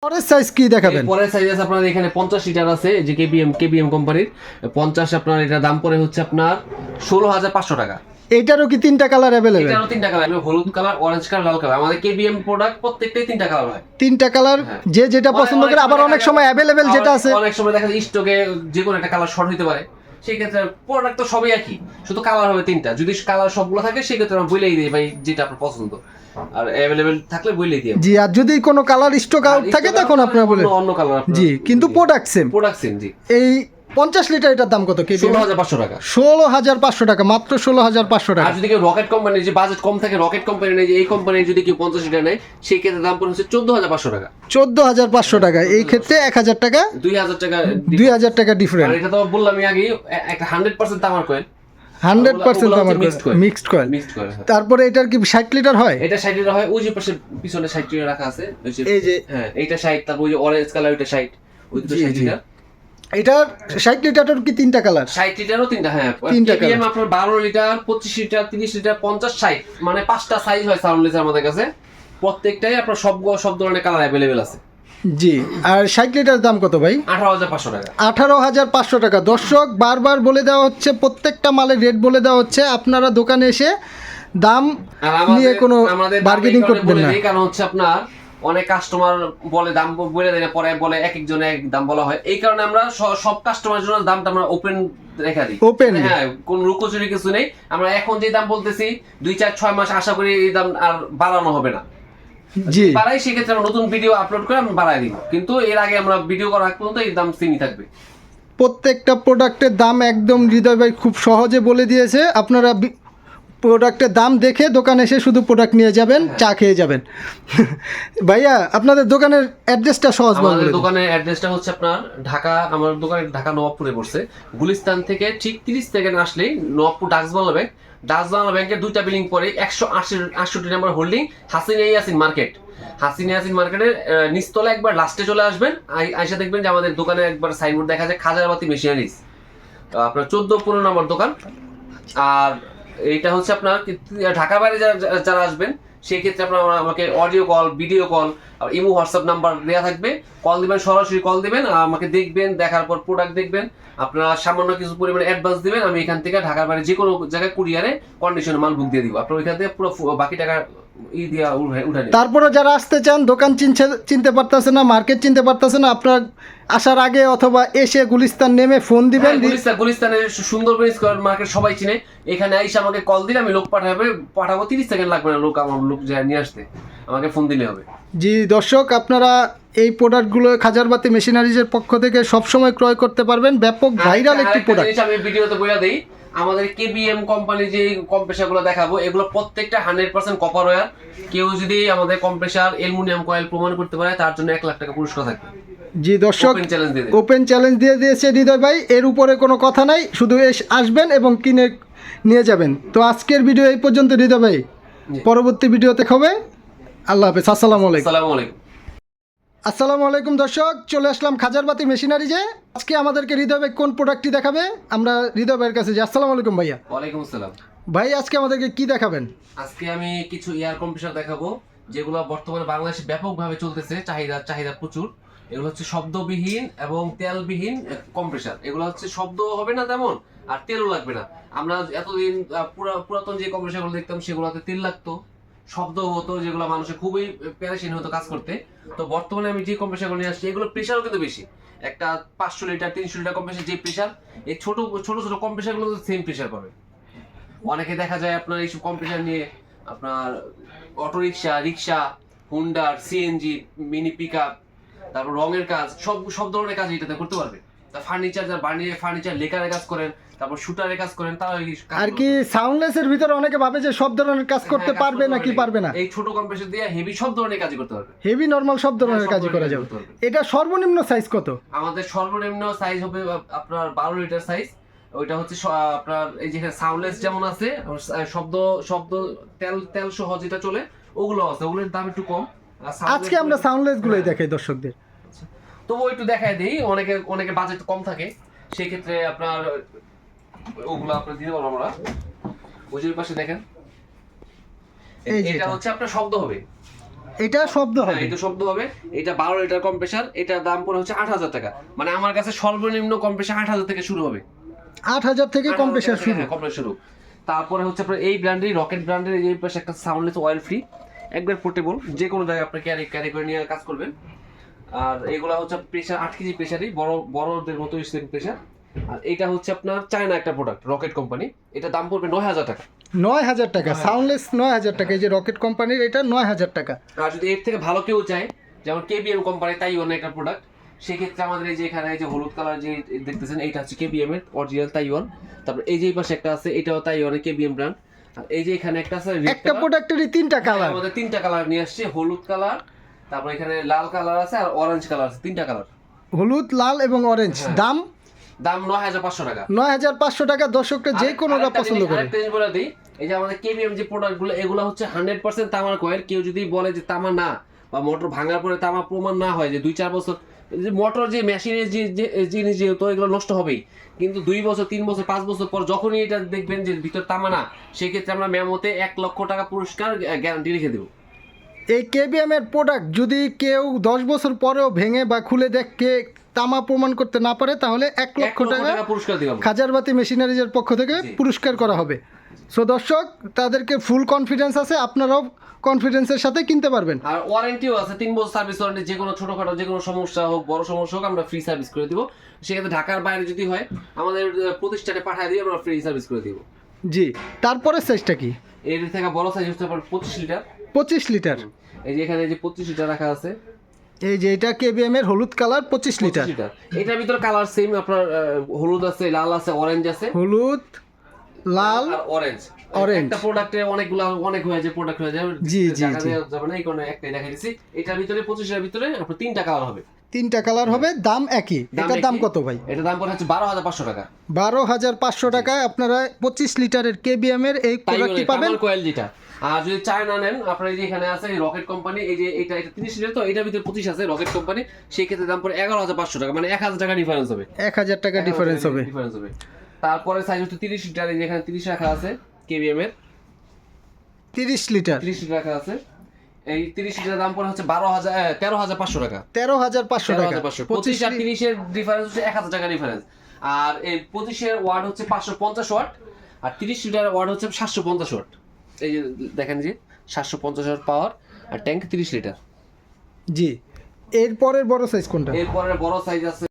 পরের সাইজ কি দেখাবেন? পরের সাইজ আছে আপনার এখানে 50 লিটার আছে, যে কেবিএম কোম্পানির 50। আপনার এটা দাম পড়ে হচ্ছে আপনার 16,500 টাকা। এইটারও কি তিনটা কালার অ্যাভেলেবেল? এটারও তিনটা কালার, হলুদ কালার, অরেঞ্জ কালার, লাল কালার। আমাদের কেবিএম প্রোডাক্ট প্রত্যেকটাই তিনটা কালার হয়। তিনটা কালার, যে যেটা পছন্দ করে। আবার অনেক সময় অ্যাভেলেবেল যেটা আছে, অনেক সময় দেখা যায় স্টকে যে কোনো একটা কালার শর্ট হতে পারে, সেই ক্ষেত্রে প্রোডাক্ট তো সবই একই, শুধু কালার হবে তিনটা। যদি কালার সবগুলো থাকে সেই ক্ষেত্রে আমরা বলেই দিই ভাই যেটা আপনার পছন্দ, আর অ্যাভেলেবেল থাকলে বলেই দিই। জি, আর যদি কোনো কালার স্টক আউট থাকে তখন আপনারা বলেন অন্য কালার। জি, কিন্তু প্রোডাক্ট সেম। জি। এই 50 লিটার এটার দাম কত? 16,500 টাকা। 16,500 টাকা, মাত্র 16,500 টাকা। আর যদি কেউ রকেট কোম্পানির, যে বাজেট কম থাকে, রকেট কোম্পানি নেই, যে এই কোম্পানির যদি কেউ 50 লিটার নেয়, সেই ক্ষেত্রে দাম পড়ে হচ্ছে 14,500 টাকা। 14,500 টাকা। এই ক্ষেত্রে 1,000 টাকা, 2,000 টাকা, 2,000 টাকা ডিফারেন্ট। আর এটা তো বললামই আগে, একটা 100% তামার কয়েল, 100% আমার মিক্সড কয়েল। তারপরে এটার কি 60 লিটার হয়? এটা 60 লিটার হয়। ওই যে পাশে পিছনে 60 লিটার রাখা আছে, এই যে হ্যাঁ, এইটা 60। তারপর ওই যে অরেঞ্জ কালার, ওইটা 60। ওই দুটো 60 লিটার। এটার 60 লিটারের কি তিনটা কালার? 60 লিটারও তিনটা, হ্যাঁ। কেবিএম আপনার 12 লিটার, 25 লিটার, 30 লিটার, 50, 60, মানে 5টা সাইজ হয় সাউন্ডলেসের আমাদের কাছে। প্রত্যেকটাই আপনার সব ধরনের কালার অ্যাভেলেবেল আছে। জি। আর 60 লিটার দাম কত ভাই? 18,500 টাকা। 18,500 টাকা। দর্শক, বারবার বলে দেওয়া হচ্ছে, প্রত্যেকটা মালের রেট বলে দেওয়া হচ্ছে। আপনারা দোকানে এসে দাম নিয়ে কোনো বার্গেনিং করবেন না। কারণ হচ্ছে আপনার অনেক কাস্টমার বলে দাম বলে দেয় না, পরে বলে এক একজনে এক দাম বলা হয়। এই কারণে আমরা সব কাস্টমারের জন্য দামটা আমরা ওপেন রেখে দিই। ওপেন, হ্যাঁ, কোন লুকোচুরি কিছু নেই। আমরা এখন যে দাম বলতেছি 2, 4, 6 মাস আশা করি এই দাম আর বাড়ানো হবে না। জি, বাড়াই, সেক্ষেত্রে আমরা নতুন ভিডিও আপলোড করে আমরা বাড়াই দিব, কিন্তু এর আগে আমরা ভিডিও করার আগ পর্যন্ত এই দাম সেমই থাকবে। প্রত্যেকটা প্রোডাক্টের দাম একদম হৃদয় ভাই খুব সহজে বলে দিয়েছে। আপনারা প্রোডাক্টের দাম দেখে দোকানে এসে শুধু প্রোডাক্ট নিয়ে যাবেন, চা খেয়ে যাবেন। ভাইয়া, আপনাদের দোকানের অ্যাড্রেসটা সহজ বলুন। আমাদের দোকানের অ্যাড্রেসটা হচ্ছে আপনার ঢাকা, আমার দোকান ঢাকা নবাবপুরে পড়ছে। গুলিস্তান থেকে ঠিক 30 সেকেন্ড আসলেই নবাবপুর ডাকবাংলা ব্যাংক, ডাকবাংলা ব্যাংকের 2টা বিল্ডিং পরে 168 নম্বর হোল্ডিং, হাসিনা ইয়াসিন মার্কেট। হাসিনা ইয়াসিন মার্কেটের নিচতলা একবার লাস্টে চলে আসবেন, আইসা দেখবেন যে আমাদের দোকানে একবার সাইনবোর্ড দেখা যায় খাজারবাতি মেশিনারিজ, আপনার 14-15 নম্বর দোকান। আর এইটা হচ্ছে আপনার ঢাকার বাইরে যারা আসবেন, সেই ক্ষেত্রে আপনার আমাকে audio call, video call, imo, WhatsApp number দেওয়া থাকবে। কল দিবেন, সরাসরি কল দিবেন, আমাকে দেখবেন, দেখার পর প্রোডাক্ট দেখবেন, আপনারা সামান্য কিছু পরিমাণে অ্যাডভান্স দিবেন। আমি এখান থেকে ঢাকার বাইরে যে কোনো জায়গায় কুরিয়ারে কন্ডিশনে মাল বুক দিয়ে দিব। আপনার ওইখান থেকে পুরো বাকি টাকা দিয়া উঠে নিন। তারপরে যারা আসতে চান, দোকান চিনতে পারতেছে না, মার্কেট চিনতে পারতেছে না, আপনার আসার আগে অথবা এসে গুলিস্তান নেমে ফোন দিবেন। গুলিস্তানের সুন্দরবন স্কয়ার মার্কেট সবাই চিনে। এখানে আইসা আমাকে কল দিলে আমি লোক পাঠাবো। 30 সেকেন্ড লাগবে না আমার লোক যায় নিয়ে আসতে, আমাকে ফোন দিলে হবে। জি দর্শক, আপনারা এই প্রোডাক্টগুলো খাজারবাতি মেশিনারিজের পক্ষ থেকে সবসময় ক্রয় করতে পারবেন। ব্যাপক ভাইরাল একটি প্রোডাক্ট। আমি ভিডিওতে বলে দেই, আমাদের কেবিএম কোম্পানি যে কম্প্রেসারগুলো দেখাবো, এগুলো প্রত্যেকটা 100% কপার ওয়্যার। কেউ যদি আমাদের কম্প্রেসার অ্যালুমিনিয়াম কয়েল প্রমাণ করতে পারে, তার জন্য 1 লাখ টাকা পুরস্কার থাকবে। জি দর্শক, ওপেন চ্যালেঞ্জ দিয়ে দিয়েছে হৃদয় ভাই। এর উপরে কোনো কথা নাই, শুধু আসবেন এবং কিনে নিয়ে যাবেন। তো আজকের ভিডিও এই পর্যন্ত হৃদয় ভাই, পরবর্তী ভিডিওতে হবে। আল্লাহ হাফেজ। আসসালামু আলাইকুম। আসসালামু আলাইকুম দর্শক, চলে আসলাম খাজারবাতি মেশিনারিজে। আজকে আমাদেরকে হৃদয় ভাই কোন প্রোডাক্টটি দেখাবে, আমরা হৃদয় ভাইয়ের কাছে যাই। আসসালামু আলাইকুম ভাইয়া। ওয়ালাইকুম আসসালাম। ভাই, আজকে আমাদেরকে কি দেখাবেন? আজকে আমি কিছু এয়ার কম্প্রেসার দেখাবো, যেগুলো বর্তমানে বাংলাদেশে ব্যাপকভাবে চলতেছে, চাহিদা প্রচুর। এগুলো হচ্ছে শব্দবিহীন এবং তেলবিহীন কম্প্রেসার। এগুলো হচ্ছে শব্দ হবে না তেমন, আর তেলও লাগবে না। আমরা এতদিন পুরাতন যে কম্প্রেসারগুলো দেখতাম, সেগুলোতে তেল লাগতো, শব্দ হতো, যেগুলো মানুষের খুবই প্যারেশানি হতো কাজ করতে। তো বর্তমানে আমি যে কম্প্রেসারগুলো নিয়ে আসছি, এগুলো প্রেশারও কিন্তু বেশি। একটা 500 লিটার, 300 লিটার কম্প্রেসার যে প্রেশার, এই ছোট কম্প্রেসারগুলো সেম প্রেশার পাবে। অনেকে দেখা যায় আপনার এইসব কম্প্রেসার নিয়ে আপনার অটোরিকশা, রিক্সা, হুন্ডার, সিএনজি, মিনি পিকআপ, তারপর রঙের কাজ, সব ধরনের কাজ এটাতে করতে পারবে। তা ফার্নিচার, যারা বানিয়ে ফার্নিচার লেকারের কাজ করেন, তারপর শুটারের কাজ করেন, তারা আর কি সাউন্ডলেসের ভিতরে অনেকে ভাবে যে সব ধরনের কাজ করতে পারবে নাকি পারবে না। এই ছোট কম্প্রেসার দিয়ে হেভি সব ধরনের কাজই করতে পারবে। হেভি নরমাল সব ধরনের কাজই করা যাবে। এটা সর্বনিম্ন সাইজ কত? আমাদের সর্বনিম্ন সাইজ হবে আপনার 12 লিটার সাইজ। ওইটা হচ্ছে আপনার এই যে সাউন্ডলেস যেমন আছে, শব্দ তেল সহ যেটা চলে, ওগুলো আছে, ওগুলোর দাম একটু কম। আজকে আমরা সাউন্ডলেস গুলোই দেখাই দর্শকদের। তবুও একটু দেখাই দিই, অনেকে বাজেট কম থাকে, সেই ক্ষেত্রে আপনার ওগুলো আপনার দিতে পারবো আমরা। ওই যে পাশে দেখেন, এটা হচ্ছে আপনার শব্দ হবে, এটা শব্দ হ্যাঁ হবে। এটা শব্দ হবে। এটা 12 লিটার কম্প্রেসার, এটার দাম পড়ে হচ্ছে 8,000 টাকা। মানে আমার কাছে সর্বনিম্ন কম্প্রেসার 8,000 থেকে শুরু হবে। 8,000 থেকে কম্প্রেসার শুরু। হ্যাঁ কম্প্রেসার শুরু। তারপরে হচ্ছে আপনার এই ব্র্যান্ডের রকেট ব্র্যান্ডের এই পাশে একটা সাউন্ডলেস অয়েল ফ্রি, একবার পোর্টেবল, যে কোনো জায়গায় আপনি ক্যারি করে নিয়ে কাজ করবেন। আর এগুলা হচ্ছে প্রেসার 8 কেজি প্রেসারই, বড়দের মতো স্লিম প্রেসার। আর এটা হচ্ছে আপনার চায়না একটা প্রোডাক্ট, রকেট কোম্পানি। এটা দাম পড়বে 9,000 টাকা। 9,000 টাকা, সাউন্ডলেস 9,000 টাকা। এই যে রকেট কোম্পানির এটা 9,000 টাকা। আর যদি এর থেকে ভালো কেউ চায়, যেমন কেবিএম কোম্পানি, তাইওয়ানের একটা প্রোডাক্ট, সেক্ষেত্রে আমাদের এই যে এখানে এই যে হলুদ কালার যে দেখতেছেন, এইটা হচ্ছে কেবিএম এর অরিজিনাল তাইওয়ান। তারপর এই যে এই পাশে একটা আছে, এটাও তাইওয়ানের কেবিএম ব্র্যান্ড। আর এই যে এখানে একটা আছে একটা প্রোডাক্টেরই 3টা কালার। আমাদের 3টা কালার নিয়ে আসছে, হলুদ কালার, তারপর এখানে লাল কালার আছে আর অরেঞ্জ কালার আছে, 3টা কালার। হলুদ, লাল এবং অরেঞ্জ। দাম 9,500 টাকা। 9,500 টাকা। দর্শকরা যে কোনোটা পছন্দ করে। আরেকটা জিনিস বলে দিই, এই যে আমাদের কেবিএম যে প্রোডাক্টগুলো, এগুলো হচ্ছে 100% তামার কয়েল। কেউ যদি বলে যে তামা না, বা মোটর ভাঙার পরে তামা প্রমাণ না হয়, যে 2-4 বছর যে মোটর যে মেশিনের যে জিনিস, যেহেতু এগুলো নষ্ট হবেই, কিন্তু 2 বছর 3 বছর 5 বছর পর যখনই এটা দেখবেন যে ভিতর তামা না, সেক্ষেত্রে আমরা মেমোতে 1 লক্ষ টাকা পুরস্কার গ্যারান্টি রেখে দেবো। এই কেবিএম এর প্রোডাক্ট যদি কেউ 10 বছর পরেও ভেঙে বা খুলে দেখে তামা প্রমাণ করতে না পারে, তাহলে 1 লক্ষ টাকা পুরস্কার দিব। খাজারবাতি মেশিনারিজের পক্ষ থেকে পুরস্কার করা হবে। সো দর্শক, তাদেরকে ফুল কনফিডেন্স আছে, আপনারাও কনফিডেন্সের সাথে কিনতে পারবেন। আর ওয়ারেন্টিও আছে, 3 বছর সার্ভিস ওয়ারেন্টি। যে কোনো ছোটখাটো যে কোনো সমস্যা হোক, বড় সমস্যা হোক, আমরা ফ্রি সার্ভিস করে দিব। সেক্ষেত্রে ঢাকার বাইরে যদি হয়, আমাদের প্রতিষ্ঠানে পাঠিয়ে দিয়ে আমরা ফ্রি সার্ভিস করে দিব। জি, তারপরে সাইজটা কি? এর থেকে বড় সাইজ হচ্ছে আপনার 25 লিটার। 25 লিটার। এই যে এখানে যে 25 লিটার রাখা আছে, এই যে এটা কেবিএম এর হলুদ কালার 25 লিটার। এটার ভিতরে কালার সেম আপনার, হলুদ আছে, লাল আছে, অরেঞ্জ আছে। হলুদ, লাল আর অরেঞ্জ। অরেঞ্জ। একটা প্রোডাক্টে অনেকগুলো অনেক হয়ে যায়, প্রোডাক্ট হয়ে যায়। জি জি জায়গা জি। দেওয়া যাবে না, এই কারণে একটাই দেখাই দিচ্ছি। এটার ভিতরে 25 এর ভিতরে আপনার 3টা কালার হবে। 3টা কালার হবে, দাম একই। এটার দাম কত ভাই? এটার দাম পড়ে হচ্ছে 12,500 টাকা। 12,500 টাকায় আপনারা 25 লিটারের কেবিএম এর এই প্রোডাক্টটি পাবেন। তামার কয়েল যেটা। আর যদি চায়না নেন, আপনার এই যে এখানে আছে রকেট কোম্পানি, এই যে এটা 30 লিটার, তো এটার ভিতরে 25 আছে রকেট কোম্পানি, সেই ক্ষেত্রে দাম পড়ে 11,500 টাকা। মানে 1,000 টাকা ডিফারেন্স হবে। 1,000 টাকা ডিফারেন্স হবে। তারপরে সাইজ হচ্ছে 30 লিটার, এই যে এখানে 30 রাখা আছে কেবিএম এর। 30 লিটার। 30 লিটার রাখা আছে। এই 30 লিটার দাম পড়ে হচ্ছে 13,500 টাকা। 13,500 টাকা। 25 আর 30 এর ডিফারেন্স হচ্ছে 1,000 টাকা ডিফারেন্স। আর এই 25 এর ওয়াট হচ্ছে 550 ওয়াট, আর 30 লিটার ওয়াট হচ্ছে 750 ওয়াট। এই যে দেখেন যে 750 ওয়াট পাওয়ার, আর ট্যাঙ্ক 30 লিটার। জি, এরপরের বড় সাইজ কোনটা? এরপরে বড় সাইজ আছে